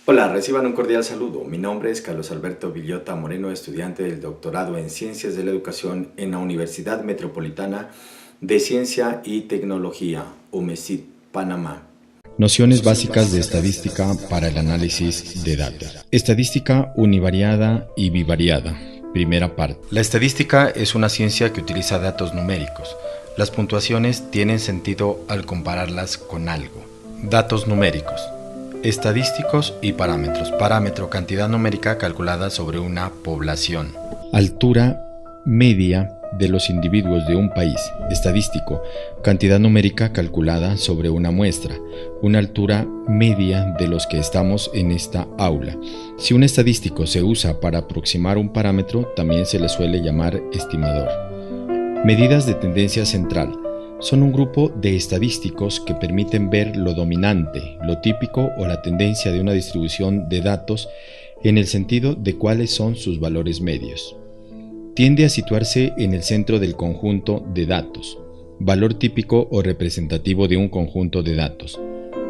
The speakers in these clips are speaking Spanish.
Hola, reciban un cordial saludo. Mi nombre es Carlos Alberto Villota Moreno, estudiante del doctorado en Ciencias de la Educación en la Universidad Metropolitana de Ciencia y Tecnología, UMECIT, Panamá. Nociones básicas de estadística para el análisis de datos. Estadística univariada y bivariada. Primera parte. La estadística es una ciencia que utiliza datos numéricos. Las puntuaciones tienen sentido al compararlas con algo. Datos numéricos. Estadísticos y parámetros. Parámetro, cantidad numérica calculada sobre una población. Altura media de los individuos de un país. Estadístico, cantidad numérica calculada sobre una muestra. Una altura media de los que estamos en esta aula. Si un estadístico se usa para aproximar un parámetro, también se le suele llamar estimador. Medidas de tendencia central. Son un grupo de estadísticos que permiten ver lo dominante, lo típico o la tendencia de una distribución de datos en el sentido de cuáles son sus valores medios. Tiende a situarse en el centro del conjunto de datos, valor típico o representativo de un conjunto de datos.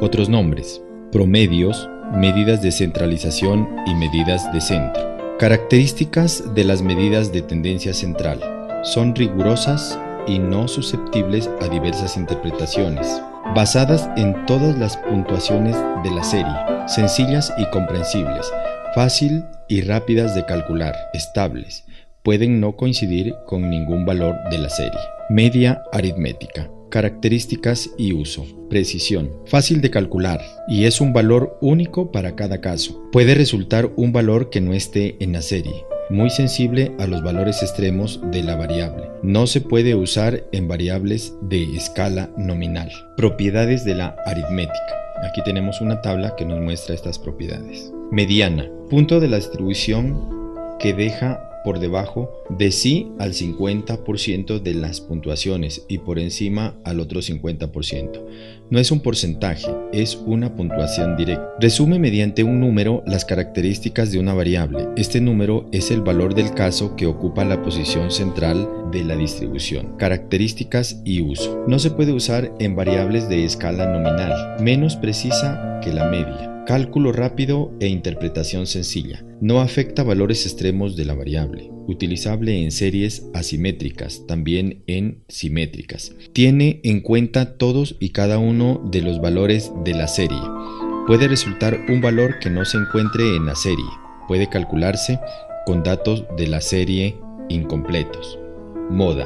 Otros nombres: promedios, medidas de centralización y medidas de centro. Características de las medidas de tendencia central. Son rigurosas y no susceptibles a diversas interpretaciones, basadas en todas las puntuaciones de la serie, sencillas y comprensibles, fácil y rápidas de calcular, estables, pueden no coincidir con ningún valor de la serie. Media aritmética. Características y uso. Precisión. Fácil de calcular y es un valor único para cada caso. Puede resultar un valor que no esté en la serie. Muy sensible a los valores extremos de la variable. No se puede usar en variables de escala nominal. Propiedades de la aritmética. Aquí tenemos una tabla que nos muestra estas propiedades. Mediana. Punto de la distribución que deja por debajo de sí al 50% de las puntuaciones y por encima al otro 50%. No es un porcentaje, es una puntuación directa. Resume mediante un número las características de una variable. Este número es el valor del caso que ocupa la posición central de la distribución. Características y uso. No se puede usar en variables de escala nominal, menos precisa que la media. Cálculo rápido e interpretación sencilla. No afecta valores extremos de la variable. Utilizable en series asimétricas, también en simétricas. Tiene en cuenta todos y cada uno de los valores de la serie. Puede resultar un valor que no se encuentre en la serie. Puede calcularse con datos de la serie incompletos. Moda.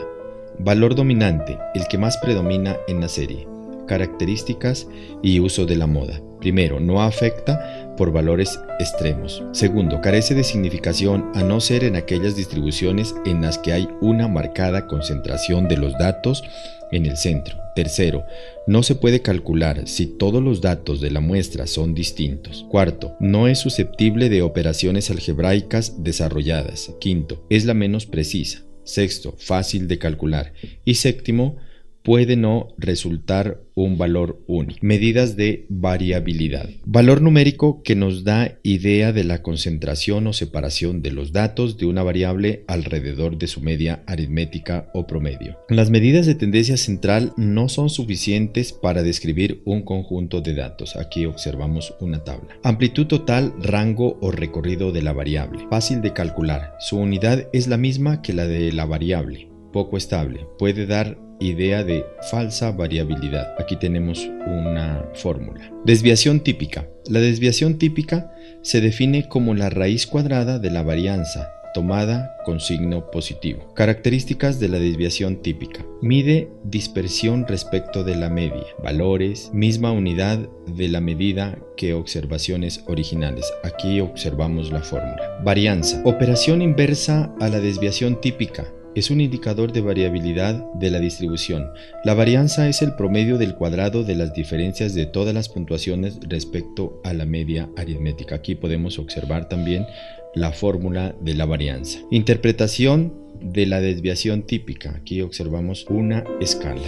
Valor dominante, el que más predomina en la serie. Características y uso de la moda. Primero, no afecta por valores extremos. Segundo, carece de significación a no ser en aquellas distribuciones en las que hay una marcada concentración de los datos en el centro. Tercero, no se puede calcular si todos los datos de la muestra son distintos. Cuarto, no es susceptible de operaciones algebraicas desarrolladas. Quinto, es la menos precisa. Sexto, fácil de calcular. Y séptimo, puede no resultar un valor único. Medidas de variabilidad. Valor numérico que nos da idea de la concentración o separación de los datos de una variable alrededor de su media aritmética o promedio. Las medidas de tendencia central no son suficientes para describir un conjunto de datos. Aquí observamos una tabla. Amplitud total, rango o recorrido de la variable. Fácil de calcular. Su unidad es la misma que la de la variable. Poco estable. Puede dar idea de falsa variabilidad. Aquí tenemos una fórmula. Desviación típica. La desviación típica se define como la raíz cuadrada de la varianza tomada con signo positivo. Características de la desviación típica. Mide dispersión respecto de la media. Valores, misma unidad de la medida que observaciones originales. Aquí observamos la fórmula. Varianza. Operación inversa a la desviación típica. Es un indicador de variabilidad de la distribución. La varianza es el promedio del cuadrado de las diferencias de todas las puntuaciones respecto a la media aritmética. Aquí podemos observar también la fórmula de la varianza. Interpretación de la desviación típica. Aquí observamos una escala.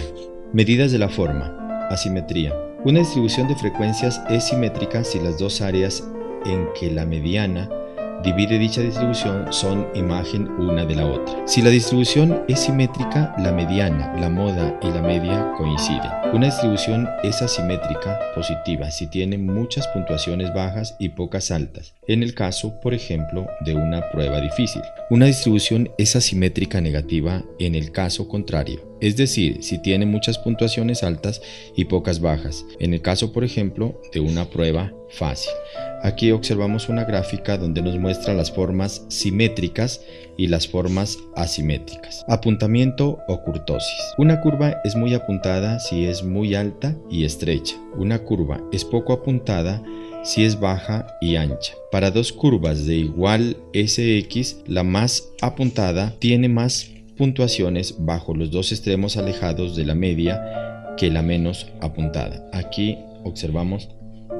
Medidas de la forma. Asimetría. Una distribución de frecuencias es simétrica si las dos áreas en que la mediana divide dicha distribución son imagen una de la otra. Si la distribución es simétrica, la mediana, la moda y la media coinciden. Una distribución es asimétrica positiva si tiene muchas puntuaciones bajas y pocas altas, en el caso, por ejemplo, de una prueba difícil. Una distribución es asimétrica negativa en el caso contrario, es decir, si tiene muchas puntuaciones altas y pocas bajas, en el caso, por ejemplo, de una prueba fácil. Aquí observamos una gráfica donde nos muestra las formas simétricas y las formas asimétricas. Apuntamiento o kurtosis. Una curva es muy apuntada si es muy alta y estrecha. Una curva es poco apuntada si es baja y ancha. Para dos curvas de igual SX, la más apuntada tiene más puntuaciones bajo los dos extremos alejados de la media que la menos apuntada. Aquí observamos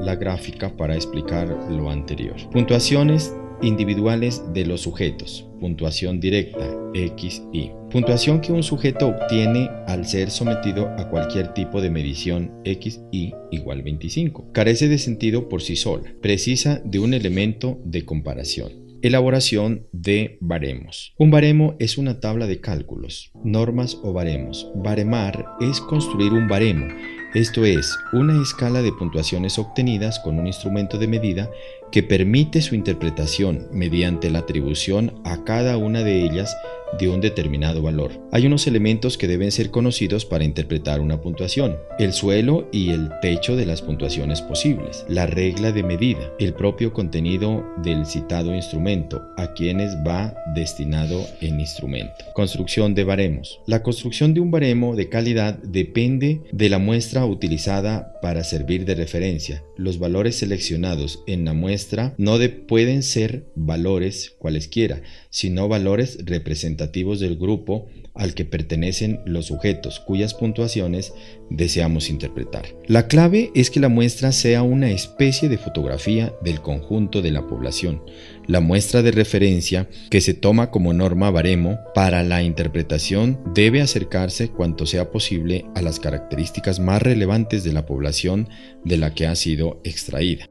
la gráfica para explicar lo anterior. Puntuaciones individuales de los sujetos. Puntuación directa, X, Y. Puntuación que un sujeto obtiene al ser sometido a cualquier tipo de medición X, Y igual 25. Carece de sentido por sí sola. Precisa de un elemento de comparación. Elaboración de baremos. Un baremo es una tabla de cálculos, normas o baremos. Baremar es construir un baremo, esto es, una escala de puntuaciones obtenidas con un instrumento de medida que permite su interpretación mediante la atribución a cada una de ellas de un determinado valor. Hay unos elementos que deben ser conocidos para interpretar una puntuación: el suelo y el techo de las puntuaciones posibles, la regla de medida, el propio contenido del citado instrumento, a quienes va destinado el instrumento. Construcción de baremos. La construcción de un baremo de calidad depende de la muestra utilizada para servir de referencia. Los valores seleccionados en la muestra no pueden ser valores cualesquiera, sino valores representativos del grupo al que pertenecen los sujetos cuyas puntuaciones deseamos interpretar. La clave es que la muestra sea una especie de fotografía del conjunto de la población. La muestra de referencia que se toma como norma baremo para la interpretación debe acercarse cuanto sea posible a las características más relevantes de la población de la que ha sido extraída.